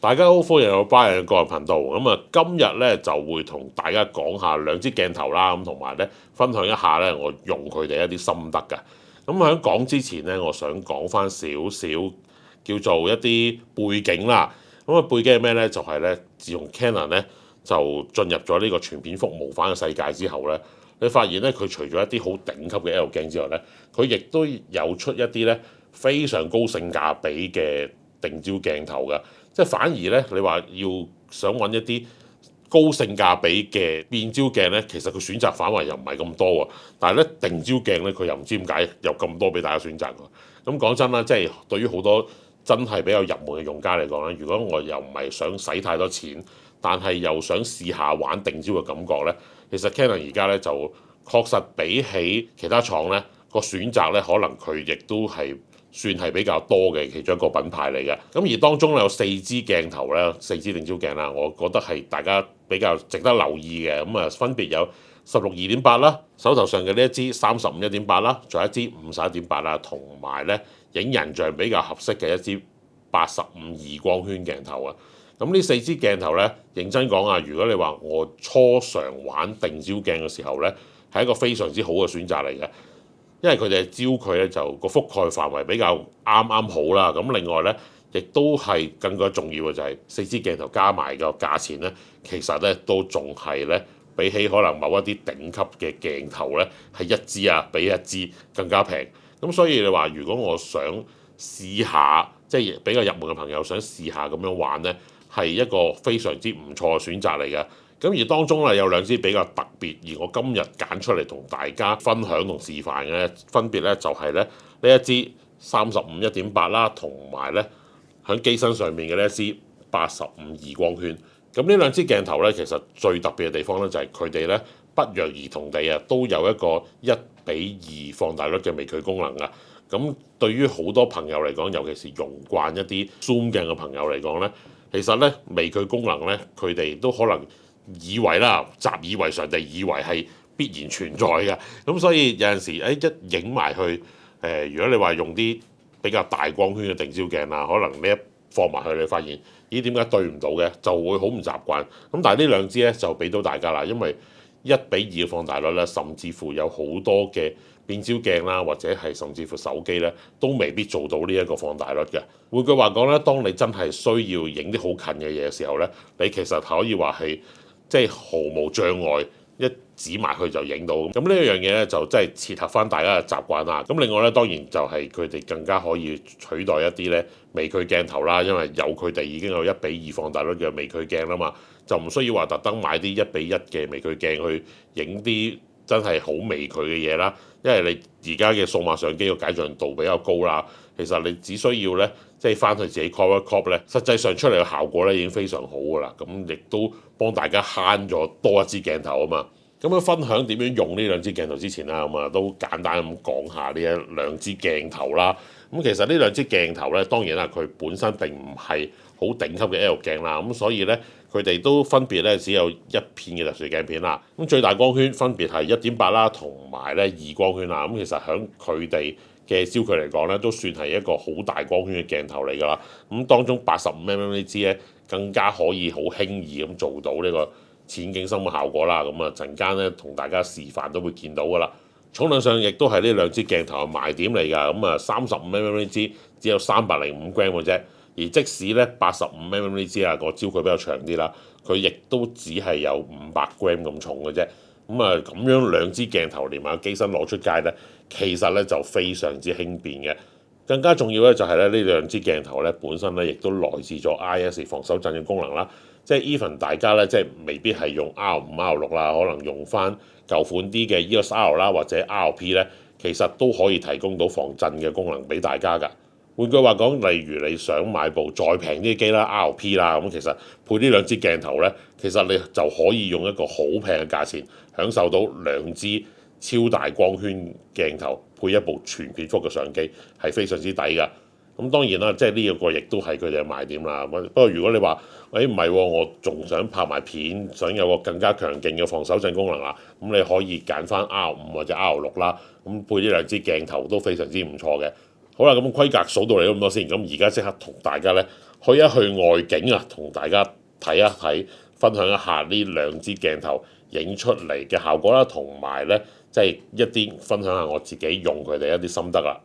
大家好，歡迎嚟到 Brian 嘅個人頻道。今日咧就會同大家講下兩支鏡頭啦，同埋咧分享一下咧我用佢哋一啲心得嘅。喺講之前咧，我想講翻少少叫做一啲背景啦。背景係咩咧？就係咧，自從 Canon 咧就進入咗呢個全片幅無反嘅世界之後咧，你發現咧佢除咗一啲好頂級嘅 L 鏡之外咧，佢亦都有出一啲咧非常高性價比嘅定焦鏡頭嘅。即係反而咧，你話要想揾一啲高性價比嘅變焦鏡咧，其實佢選擇範圍又唔係咁多喎。但係咧定焦鏡咧，佢又唔知點解有咁多俾大家選擇喎。咁講真啦，即係對於好多真係比較入門嘅用家嚟講咧，如果我又唔係想使太多錢，但係又想試下玩定焦嘅感覺咧，其實 Canon 而家咧就確實比起其他廠咧個選擇咧，可能佢亦都係算係比較多嘅其中一個品牌嚟嘅。而當中有四支鏡頭咧，四支定焦鏡啦，我覺得係大家比較值得留意嘅。分別有16:2.8啦，手頭上嘅呢一支35:1.8啦，仲有一支51.8啦，同埋咧影人像比較合適嘅一支85異光圈鏡頭啊。呢四支鏡頭咧，認真講啊，如果你話我初嘗玩定焦鏡嘅時候咧，係一個非常之好嘅選擇嚟嘅。因為佢哋嘅焦距咧就個覆蓋範圍比較啱啱好啦，另外咧亦都係更加重要嘅就係四支鏡頭加埋個價錢咧，其實咧都仲係咧比起可能某一啲頂級嘅鏡頭咧係一支比一支更加平。所以你話如果我想試下，即係比較入門嘅朋友想試下咁樣玩咧，係一個非常之唔錯嘅選擇嚟嘅。而當中咧有兩支比較特別，而我今日揀出嚟同大家分享同示範嘅分別咧就係咧呢一支35:1.8啦，同埋咧喺機身上面嘅呢一支85異光圈。呢兩支鏡頭咧，其實最特別嘅地方咧就係佢哋咧不約而同地都有一個1:2放大率嘅微距功能啊。對於好多朋友嚟講，尤其是用慣一啲 zoom 鏡嘅朋友嚟講咧，其實咧微距功能咧佢哋都可能以為啦，習以為常地以為係必然存在嘅。所以有陣時一影埋去如果你話用啲比較大光圈嘅定焦鏡啦，可能你一放埋去你發現咦點解對唔到嘅，就會好唔習慣。但係呢兩支咧就俾到大家啦，因為1:2嘅放大率咧，甚至乎有好多嘅變焦鏡啦，或者係甚至乎手機咧，都未必做到呢一個放大率嘅。換句話講咧，當你真係需要影啲好近嘅嘢嘅時候咧，你其實可以話係即係毫無障礙，一指埋去就影到。呢一樣嘢咧就真係切合翻大家嘅習慣啦。另外咧當然就係佢哋更加可以取代一啲咧微距鏡頭啦，因為有佢哋已經有1:2放大率嘅微距鏡啦嘛，就唔需要話特登買啲1:1嘅微距鏡去影啲真係好微距嘅嘢啦。因為你而家嘅數碼相機個解像度比較高啦，其實你只需要咧即係翻去自己 crop 一 crop 咧，實際上出嚟嘅效果咧已經非常好噶啦。亦都幫大家慳咗多一支鏡頭啊嘛。分享點樣用呢兩支鏡頭之前啦，都簡單咁講下呢一兩支鏡頭啦。其實呢兩支鏡頭咧，當然啦，佢本身並唔係好頂級嘅 L 鏡啦，所以咧佢哋都分別咧只有一片嘅特殊鏡片啦。最大光圈分別係1.8啦，同埋咧2光圈啦。其實喺佢哋嘅焦距嚟講咧，都算係一個好大光圈嘅鏡頭嚟㗎啦。當中85mm呢支咧，更加可以好輕易咁做到呢個淺景深嘅效果啦。陣間咧同大家示範都會見到㗎啦。重量上亦都係呢兩支鏡頭嘅賣點嚟㗎。35mm呢支只有305 gram 嘅啫，而即使咧85mm呢支個焦距比較長啲啦，佢亦都只係有500 gram 咁重嘅啫。咁樣兩支鏡頭連埋個機身攞出街咧，其實咧就非常之輕便嘅。更加重要咧就係咧呢兩支鏡頭咧本身咧亦都內置咗 IS 防手震嘅功能啦。即係 even 大家咧即係未必係用 R5、R6 啦，可能用翻舊款啲嘅 EOS R 啦或者 RP 咧，其實都可以提供到防震嘅功能俾大家㗎。換句話講，例如你想買部再平啲嘅機啦 RP 啦，其實配呢兩支鏡頭咧，其實你就可以用一個好平嘅價錢享受到兩支超大光圈鏡頭配一部全片幅嘅相機，係非常之抵㗎。當然啦，即係呢一個亦都係佢哋嘅賣點啦。不過如果你話唔係，我仲想拍埋片，想有個更加強勁嘅防手震功能啦，你可以揀翻 R5 或者 R6 啦。配呢兩支鏡頭都非常之唔錯嘅。好啦，規格數到嚟咁多先，而家即刻同大家咧去一去外景啊，同大家睇一睇，分享一下呢兩支鏡頭影出嚟嘅效果啦，同埋咧即係一啲分享下我自己用佢哋一啲心得啦。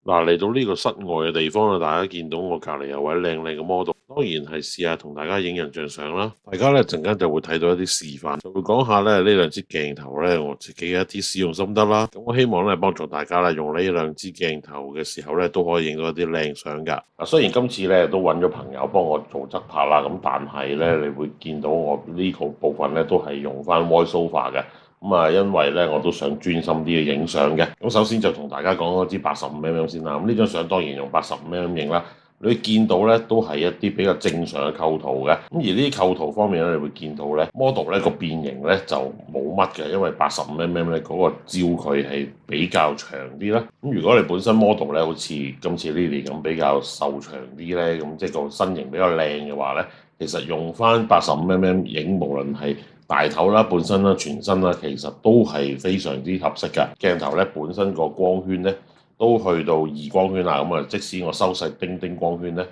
嗱，嚟到呢個室外嘅地方啦，大家見到我隔離有位靚靚嘅 model，當然係試下同大家影人像相啦。大家咧陣間就會睇到一啲示範，就會講下咧呢兩支鏡頭咧我自己嘅一啲使用心得啦。咁我希望咧幫助大家咧用呢兩支鏡頭嘅時候咧都可以影到一啲靚相㗎。嗱，雖然今次咧都揾咗朋友幫我做側拍啦，咁但係咧你會見到我呢個部分咧都係用翻 voiceover 嘅。咁啊，因為咧我都想專心啲去影相嘅。咁首先就同大家講嗰支85mm先啦。咁呢張相當然用85mm影啦。你會見到咧都係一啲比較正常嘅構圖嘅。咁而呢啲構圖方面咧，你會見到咧 model 咧個變形咧就冇乜嘅，因為85mm咧嗰個焦距係比較長啲啦。咁如果你本身 model 咧好似今次 Lily 咁比較瘦長啲咧，咁即係個身形比較靚嘅話咧，其實用翻85mm影，無論係大頭啦、半身啦、全身啦，其實都係非常之合適㗎。鏡頭咧本身個光圈咧都去到2光圈啦，咁啊即使我收細丁丁光圈咧，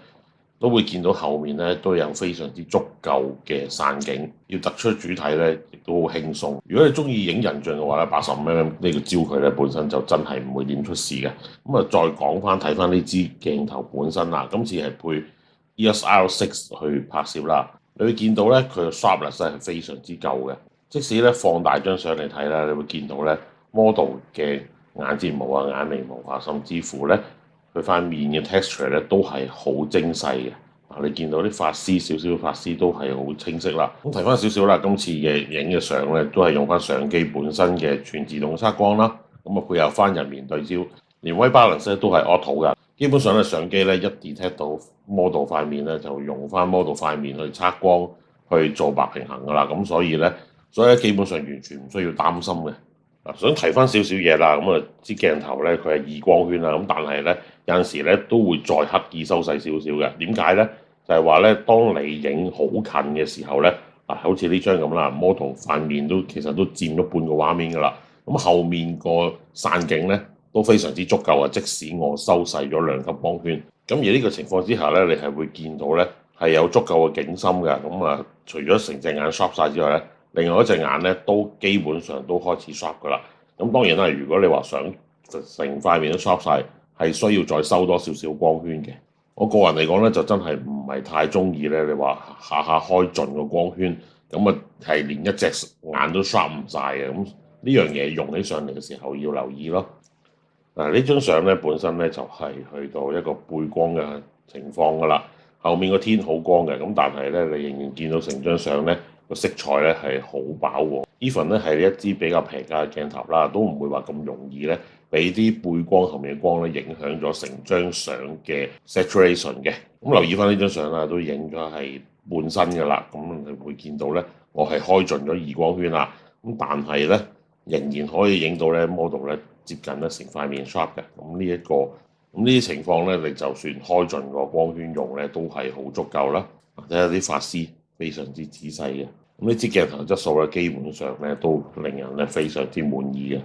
都會見到後面咧都有非常之足夠嘅散景，要突出主體咧亦都好輕鬆。如果你中意影人像嘅話咧，85mm呢個焦距咧本身就真係唔會點出事嘅。咁啊再講翻睇翻呢支鏡頭本身啦，今次係配 EOS R6 去拍攝啦。你會見到咧，佢嘅 sharpness 係非常之夠嘅。即使咧放大張相嚟睇啦，你會見到咧 model 嘅眼睫毛啊、眼眉毛啊，甚至乎咧佢塊面嘅 texture 咧都係好精細嘅。啊，你見到啲髮絲少少髮絲都係好清晰啦。咁提翻少少啦，今次嘅影嘅相咧都係用翻相機本身嘅全自動測光啦。咁啊配合翻人面對焦，連 white balance 咧都係 auto 㗎。基本上咧相機咧一 detect 到 model 塊面咧，就用翻 model 塊面去測光去做白平衡㗎啦。咁所以咧基本上完全唔需要擔心嘅。嗱，想提翻少少嘢啦，咁啊支鏡頭咧佢係2光圈啦，咁但係咧有陣時咧都會再刻意收細少少嘅。點解咧？就係話咧，當你影好近嘅時候咧，嗱好似呢張咁啦，model 塊面都其實都佔咗半個畫面㗎啦。咁後面個散景咧都非常之足夠啊！即使我收細咗2級光圈，咁而呢個情況之下咧，你係會見到咧係有足夠嘅景深嘅。咁啊，除咗成隻眼 sharp 晒之外咧，另外一隻眼咧都基本上都開始 sharp 噶啦。咁當然啦，如果你話想成塊面都 sharp 晒，係需要再收多少少光圈嘅。我個人嚟講咧，就真係唔係太中意咧。你話下下開盡個光圈，咁啊係連一隻眼都 sharp 唔晒嘅。咁呢樣嘢用起上嚟嘅時候要留意咯。嗱，呢張相咧本身咧就係去到一個背光嘅情況㗎啦，後面個天好光嘅，咁但係咧你仍然見到成張相咧個色彩咧係好飽和。Even 咧係一支比較平價嘅鏡頭啦，都唔會話咁容易咧俾啲背光後面嘅光咧影響咗成張相嘅 saturation 嘅。咁留意翻呢張相啦，都影咗係半身㗎啦，咁你會見到咧我係開盡咗2光圈啦，咁但係咧仍然可以影到咧 model 咧接近咧成塊面 sharp 嘅。咁呢啲情況咧，你就算開盡個光圈用咧，都係好足夠啦。或者有啲髮絲非常之仔細嘅。咁呢支鏡頭質素咧，基本上咧都令人咧非常之滿意嘅。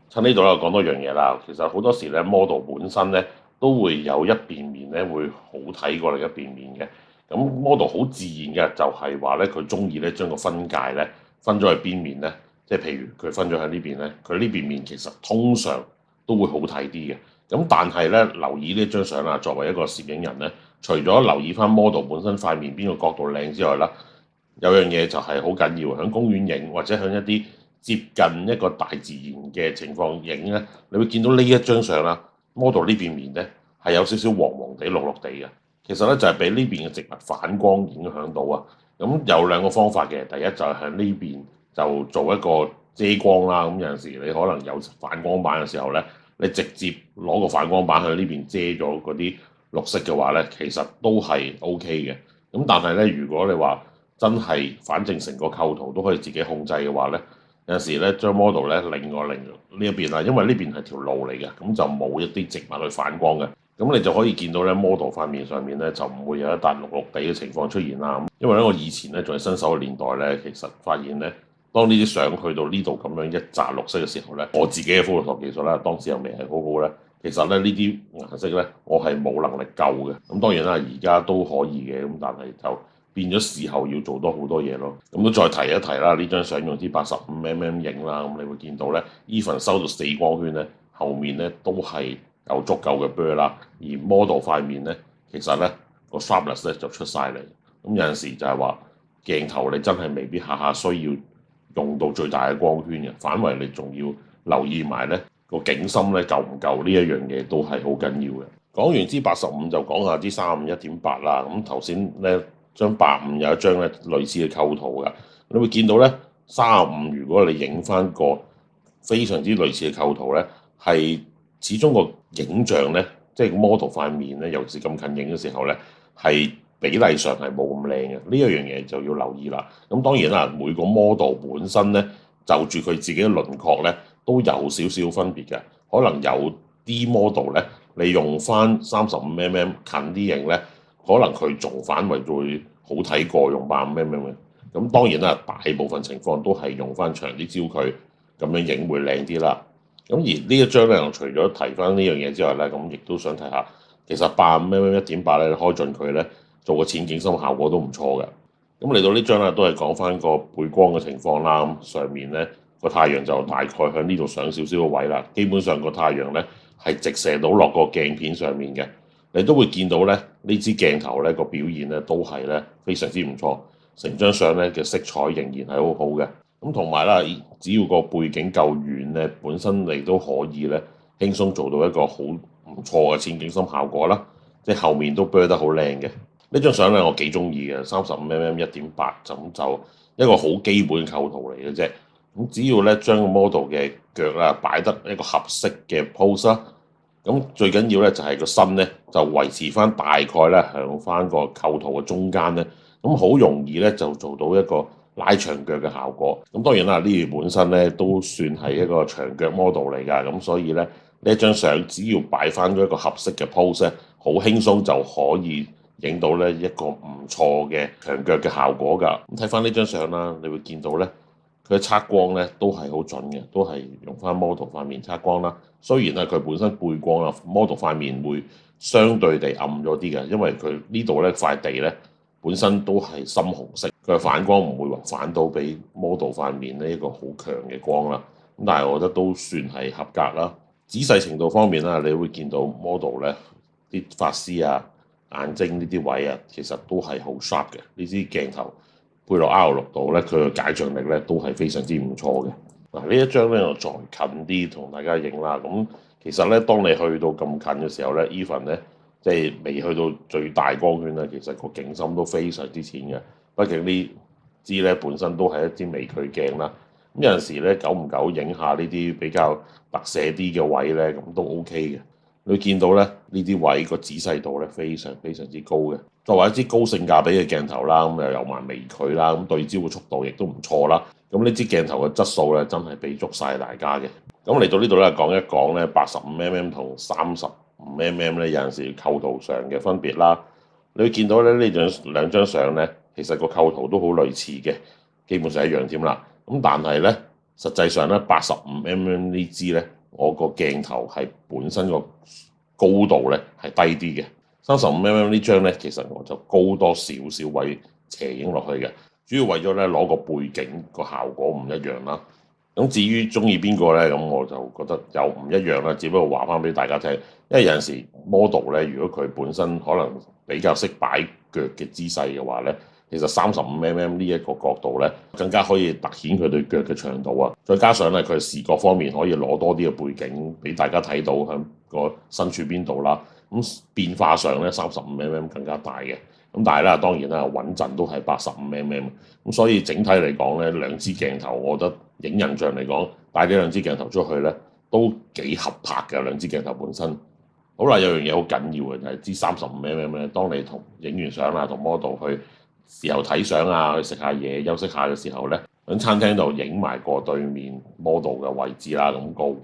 趁呢度咧講多樣嘢啦，其實好多時咧 model 本身咧都會有一邊面咧會好睇過另一邊面嘅。咁 model 好自然嘅就係話咧，佢中意咧將個分界咧分咗去邊面咧。即係譬如佢分咗喺呢邊咧，佢呢邊面其實通常都會好睇啲嘅。咁但係咧，留意呢張相啦，作為一個攝影人咧，除咗留意翻 model 本身塊面邊個角度靚之外啦，有樣嘢就係好緊要，喺公園影或者喺一啲接近一個大自然嘅情況影咧，你會見到呢一張相啦，model 呢邊面咧係有少少黃黃地、綠綠地嘅。其實咧就係俾呢邊嘅植物反光影響到啊。咁有2個方法嘅，第一就係喺呢邊就做一個遮光啦。咁有陣時你可能有反光板嘅時候咧，你直接攞個反光板去呢邊遮咗嗰啲綠色嘅話咧，其實都係 OK 嘅。咁但係咧，如果你話真係反正成個構圖都可以自己控制嘅話咧，有陣時咧將 model 咧另外呢一邊啦，因為呢邊係條路嚟嘅，咁就冇一啲植物去反光嘅。咁你就可以見到咧 model 塊面上面咧就唔會有一笪綠綠地嘅情況出現啦。因為咧我以前咧仲係新手嘅年代咧，其實發現咧，當呢啲相去到呢度咁樣一紮綠色嘅時候咧，我自己嘅 Photoshop 技術啦，當時又未係好好咧，其實咧呢啲顏色咧，我係冇能力救嘅。咁當然啦，而家都可以嘅，咁但係就變咗事後要做多好多嘢咯。咁都再提一提啦，呢張相用啲85mm 影啦，咁你會見到咧，even 收到4光圈咧，後面咧都係有足夠嘅 blur 啦，而 model 塊面咧，其實咧個 sharpness 咧就出晒嚟。咁有陣時就係話鏡頭你真係未必下下需要用到最大嘅光圈嘅，反為你仲要留意埋咧個景深咧夠唔夠呢一樣嘢都係好緊要嘅。講完支85就講下支351.8啦。咁頭先咧張85有一張咧類似嘅構圖㗎，你會見到咧35如果你影翻個非常之類似嘅構圖咧，係始終個影像咧，即係 model 塊面咧，尤其是咁近影嘅時候咧，係比例上係冇咁靚嘅。呢一樣嘢就要留意啦。咁當然啦，每個 model 本身咧就住佢自己嘅輪廓咧都有少少分別嘅。可能有啲 model 咧，你用翻35mm 近啲影咧，可能佢仲反為會好睇過用85mm嘅。咁當然啦，大部分情況都係用翻長啲焦距。咁樣影會靚啲啦。咁而呢一張咧，我除咗提翻呢樣嘢之外咧，咁亦都想睇下，其實85mm 1.8咧開盡佢咧，做個淺景深效果都唔錯嘅。咁嚟到呢張咧，都係講翻個背光嘅情況啦。上面咧個太陽就大概喺呢度上少少個位啦。基本上個太陽咧係直射到落個鏡片上面嘅。你都會見到咧呢支鏡頭咧個表現咧都係咧非常之唔錯。成張相咧嘅色彩仍然係好好嘅。咁同埋啦，只要個背景夠遠咧，本身你都可以咧輕鬆做到一個好唔錯嘅淺景深效果啦。即係後面都 blur 得好靚嘅。呢張相咧我幾中意嘅，35mm 1.8就一個好基本構圖嚟嘅啫。咁只要咧將個 model 嘅腳啦擺得一個合適嘅 pose 啦，咁最緊要咧就係個身咧就維持翻大概咧向翻個構圖嘅中間咧，咁好容易咧就做到一個拉長腳嘅效果。咁當然啦，呢啲本身咧都算係一個長腳 model 嚟㗎，咁所以咧呢一張相只要擺翻咗一個合適嘅 pose 咧，好輕鬆就可以影到咧一個唔錯嘅長腳嘅效果㗎。咁睇翻呢張相啦，你會見到咧佢嘅測光咧都係好準嘅，都係用翻 model 塊面測光啦。雖然咧佢本身背光啊 model 塊面會相對地暗咗啲嘅，因為佢呢度咧塊地咧本身都係深紅色，佢嘅反光唔會話反到俾 model 塊面呢一個好強嘅光啦。咁但係我覺得都算係合格啦。仔細程度方面啦，你會見到 model 咧啲髮絲啊、眼睛呢啲位啊，其實都係好 sharp 嘅。呢支鏡頭配落 R6度咧，佢嘅解像力咧都係非常之唔錯嘅。嗱，呢一張咧我再近啲同大家影啦。咁其實咧，當你去到咁近嘅時候咧，even 咧即係未去到最大光圈咧，其實個景深都非常之淺嘅。畢竟呢支咧本身都係一支微距鏡啦。咁有陣時咧，久唔久影下呢啲比較特寫啲嘅位咧，咁都 OK 嘅。你會見到咧呢啲位個仔細度咧非常非常之高嘅。作為一支高性價比嘅鏡頭啦，咁又有埋微距啦，咁對焦嘅速度亦都唔錯啦。咁呢支鏡頭嘅質素咧真係俾足晒大家嘅。咁嚟到呢度咧講一講咧85mm 同35mm 咧有陣時構圖上嘅分別啦。你會見到咧呢兩張相咧，其實個構圖都好類似嘅，基本上一樣添啦。咁但係咧實際上咧85mm 呢支咧，我個鏡頭係本身個高度咧係低啲嘅。35mm 呢張咧，其實我就高多少少位斜影落去嘅，主要為咗咧攞個背景個效果唔一樣啦。咁至於中意邊個咧，咁我就覺得又唔一樣啦。只不過話翻俾大家聽，因為有陣時 model 咧，如果佢本身可能比較識擺腳嘅姿勢嘅話咧，其實35mm 呢一個角度咧，更加可以凸顯佢對腳嘅長度啊。再加上咧，佢視覺方面可以攞多啲嘅背景俾大家睇到喺個身處邊度啦。咁變化上咧，35mm 更加大嘅。咁但係咧，當然啦，穩陣都係85mm。咁所以整體嚟講咧，兩支鏡頭，我覺得影人像嚟講，帶呢兩支鏡頭出去咧，都幾合拍嘅。兩支鏡頭本身好啦，有樣嘢好緊要嘅就係支35mm咧。當你同影完相啊，同 model 去時候睇相啊，去食下嘢、休息下嘅時候咧，喺餐廳度影埋個對面 model 嘅位置啦。咁個位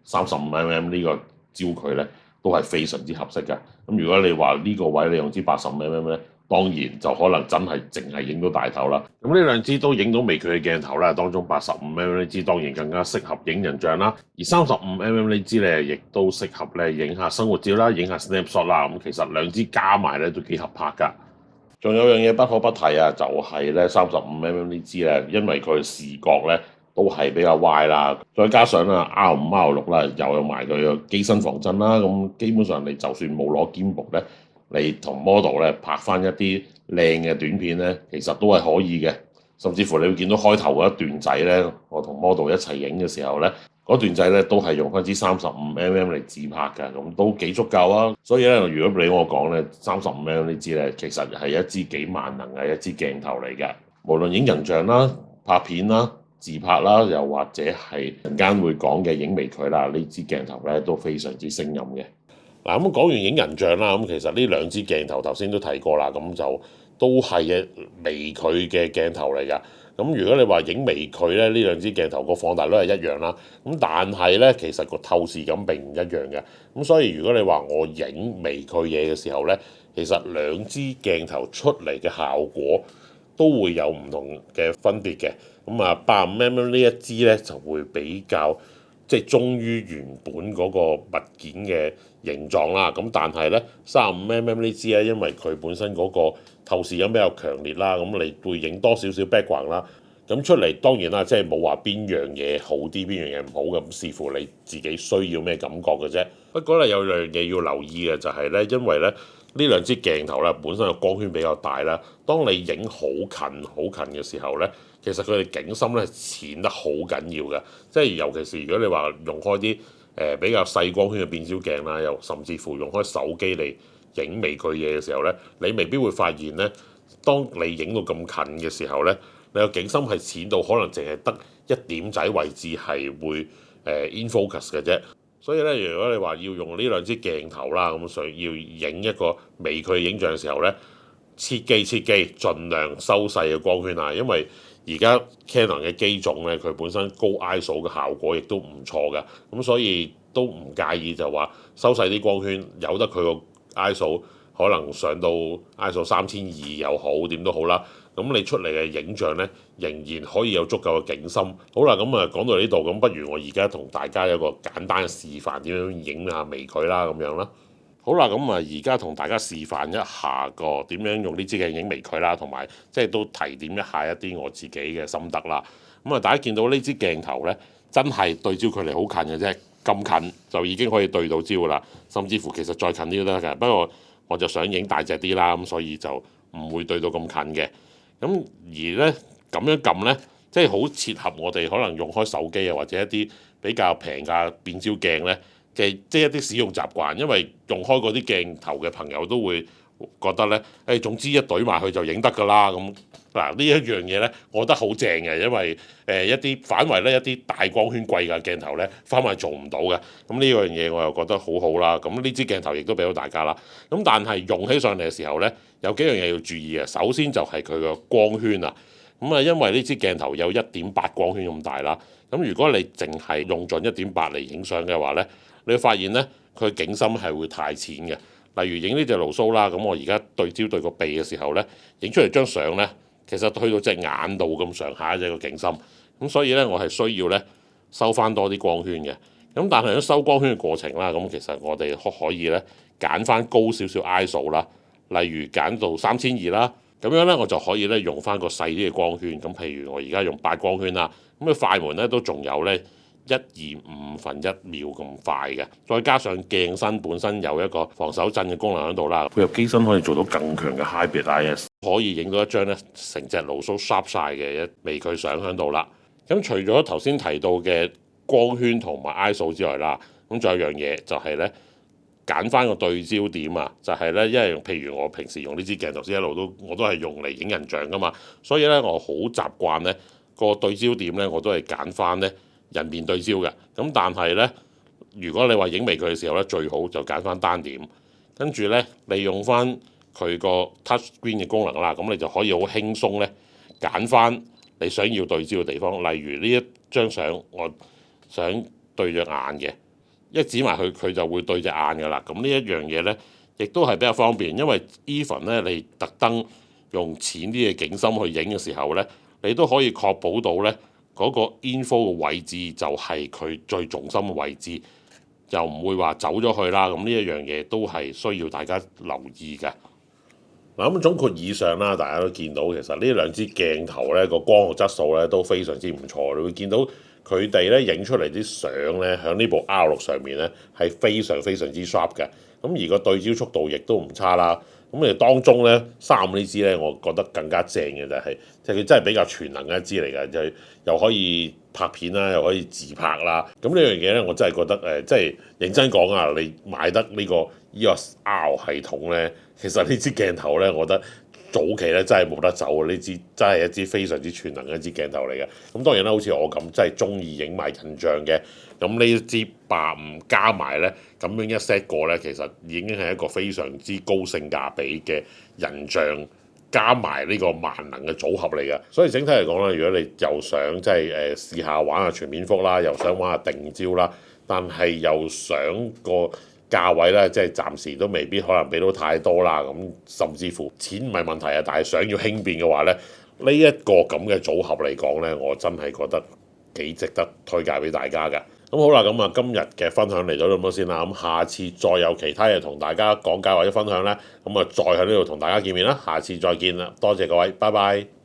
35mm 呢個焦距咧，都係非常之合適嘅。咁如果你話呢個位你用支80mm咧，當然就可能真係淨係影到大頭啦。咁呢兩支都影到微距嘅鏡頭啦，當中85mm呢支當然更加適合影人像啦，而35mm呢支咧亦都適合咧影下生活照啦，影下 snapshot 啦。咁其實兩支加埋咧都幾合拍㗎。仲有樣嘢不可不提啊，就係咧35mm呢支咧，因為佢視覺咧都係比較歪啦，再加上啊 R5 R6啦，又有埋佢嘅機身防震啦，咁基本上你就算冇攞 gimbal 咧，你同 model 咧拍翻一啲靚嘅短片咧，其實都係可以嘅。甚至乎你會見到開頭嗰一段仔咧，我同 model 一齊影嘅時候咧，嗰段仔咧都係用翻支35mm嚟自拍㗎，咁都幾足夠啊！所以咧，如果俾我講咧，35mm呢支咧，其實係一支幾萬能嘅一支鏡頭嚟嘅，無論影人像啦、拍片啦、自拍啦，又或者係陣間會講嘅影微距啦，呢支鏡頭咧都非常之勝任嘅。嗱，咁講完影人像啦，咁其實呢兩支鏡頭頭先都提過啦，咁就都係嘅微距嘅鏡頭嚟㗎。咁如果你話影微距咧，呢兩支鏡頭個放大率係一樣啦，咁但係咧其實個透視感並唔一樣嘅。咁所以如果你話我影微距嘢嘅時候咧，其實兩支鏡頭出嚟嘅效果都會有唔同嘅分別嘅。咁啊，85mm呢一支咧就會比較即係忠於原本嗰個物件嘅形狀啦，咁但係咧35mm呢支咧，因為佢本身嗰個透視感比較強烈啦，咁你會影多少少 background 啦，咁出嚟當然啦，即係冇話邊樣嘢好啲，邊樣嘢唔好咁，視乎你自己需要咩感覺嘅啫。不過咧有樣嘢要留意嘅就係咧，因為咧呢兩支鏡頭咧本身個光圈比較大啦，當你影好近好近嘅時候咧，其實佢哋景深咧淺得好緊要嘅，即係尤其是如果你話用開啲比較細光圈嘅變焦鏡啦，又甚至乎用開手機嚟影微距嘢嘅時候咧，你未必會發現咧，當你影到咁近嘅時候咧，你個景深係淺到可能淨係得一點仔位置係會in focus 嘅啫。所以咧，如果你話要用呢兩支鏡頭啦，咁想要影一個微距影像嘅時候咧，切記盡量收細嘅光圈啊，因為而家 Canon 嘅機種咧，佢本身高 ISO 嘅效果亦都唔錯嘅，咁所以都唔介意就話收細啲光圈，由得佢個 ISO 可能上到 ISO 3200又好，點都好啦。咁你出嚟嘅影像咧，仍然可以有足夠嘅景深。好啦，咁啊講到呢度，咁不如我而家同大家有個簡單嘅示範，點樣影下微距啦，咁樣啦。好啦，咁啊而家同大家示範一下個點樣用呢支鏡影微距啦，同埋即係都提點一下一啲我自己嘅心得啦。咁啊，大家見到呢支鏡頭咧，真係對焦距離好近嘅啫，咁近就已經可以對到焦啦，甚至乎其實再近啲都得嘅。不過我就想影大隻啲啦，咁所以就唔會對到咁近嘅。咁而咧咁樣撳咧，即係好切合我哋可能用開手機啊，或者一啲比較平價變焦鏡咧嘅，即係一啲使用習慣。因為用開嗰啲鏡頭嘅朋友都會覺得咧，誒總之一懟埋去就影得㗎啦。咁嗱呢一樣嘢咧，我覺得好正嘅，因為一啲反為咧一啲大光圈貴嘅鏡頭咧，翻埋做唔到嘅。咁呢樣嘢我又覺得好好啦。咁呢支鏡頭亦都俾到大家啦。咁但係用起上嚟嘅時候咧，有幾樣嘢要注意嘅。首先就係佢個光圈啊。咁啊，因為呢支鏡頭有1.8光圈咁大啦。咁如果你淨係用盡1.8嚟影相嘅話咧，你會發現咧佢景深係會太淺嘅。例如影呢隻驢鬚啦，咁我而家對焦對個鼻嘅時候咧，影出嚟張相咧，其實去到隻眼度咁上下啫個景深。咁所以咧，我係需要咧收翻多啲光圈嘅。咁但係喺收光圈嘅過程啦，咁其實我哋可以咧揀翻高少少 ISO 啦，例如揀到3200啦，咁樣咧我就可以咧用翻個細啲嘅光圈。咁譬如我而家用8光圈啦，咁佢快門咧都仲有咧1/25秒咁快嘅，再加上鏡身本身有一個防手震嘅功能喺度啦，配合機身可以做到更強嘅 Hybrid IS， 可以影到一張咧成隻驢鬚 sharp 晒嘅一微距相喺度啦。咁除咗頭先提到嘅光圈同埋 ISO 之外啦，咁仲有樣嘢就係咧揀翻個對焦點啊，就係咧因為譬如我平時用呢支鏡頭先一路我都係用嚟影人像噶嘛，所以咧我好習慣咧個對焦點咧我都係揀翻咧人面對焦嘅。咁但係咧，如果你話影微距嘅時候咧，最好就揀翻單點，跟住咧利用翻佢個 touch screen 嘅功能啦，咁你就可以好輕鬆咧揀翻你想要對焦嘅地方。例如呢一張相，我想對隻眼嘅，一指埋佢就會對隻眼㗎啦。咁呢一樣嘢咧，亦都係比較方便，因為 even 咧你特登用淺啲嘅景深去影嘅時候咧，你都可以確保到咧嗰個 info 嘅位置就係佢最重心嘅位置，就唔會話走咗去啦。咁呢一樣嘢都係需要大家留意嘅。嗱，咁總括以上啦，大家都見到其實呢兩支鏡頭咧個光學質素咧都非常之唔錯，你會見到佢哋咧影出嚟啲相咧喺呢部 R6上面咧係非常非常之 sharp 嘅，咁而個對焦速度亦都唔差啦。咁誒當中咧35呢支咧，我覺得更加正嘅就係，即係佢真係比較全能嘅一支嚟嘅，就係又可以拍片啦，又可以自拍啦。咁呢樣嘢咧，我真係覺得即係認真講啊，你買得呢個 EOS R 系統咧，其實呢支鏡頭咧，我覺得早期咧真係冇得走啊！呢支真係一支非常之全能嘅一支鏡頭嚟嘅。咁當然啦，好似我咁真係中意影埋人像嘅，咁呢支85加埋咧，咁樣一 set 過咧，其實已經係一個非常之高性價比嘅人像加埋呢個萬能嘅組合嚟嘅。所以整體嚟講咧，如果你又想即係試下玩下全面幅啦，又想玩下定焦啦，但係又想個價位咧，即係暫時都未必可能俾到太多啦。咁甚至乎錢唔係問題啊，但係想要輕便嘅話咧，呢一個咁嘅組合嚟講咧，我真係覺得幾值得推介俾大家㗎。咁好啦，咁啊今日嘅分享嚟到咁多先啦。咁下次再有其他嘢同大家講解或者分享咧，咁啊再喺呢度同大家見面啦。下次再見啦，多謝各位，拜拜。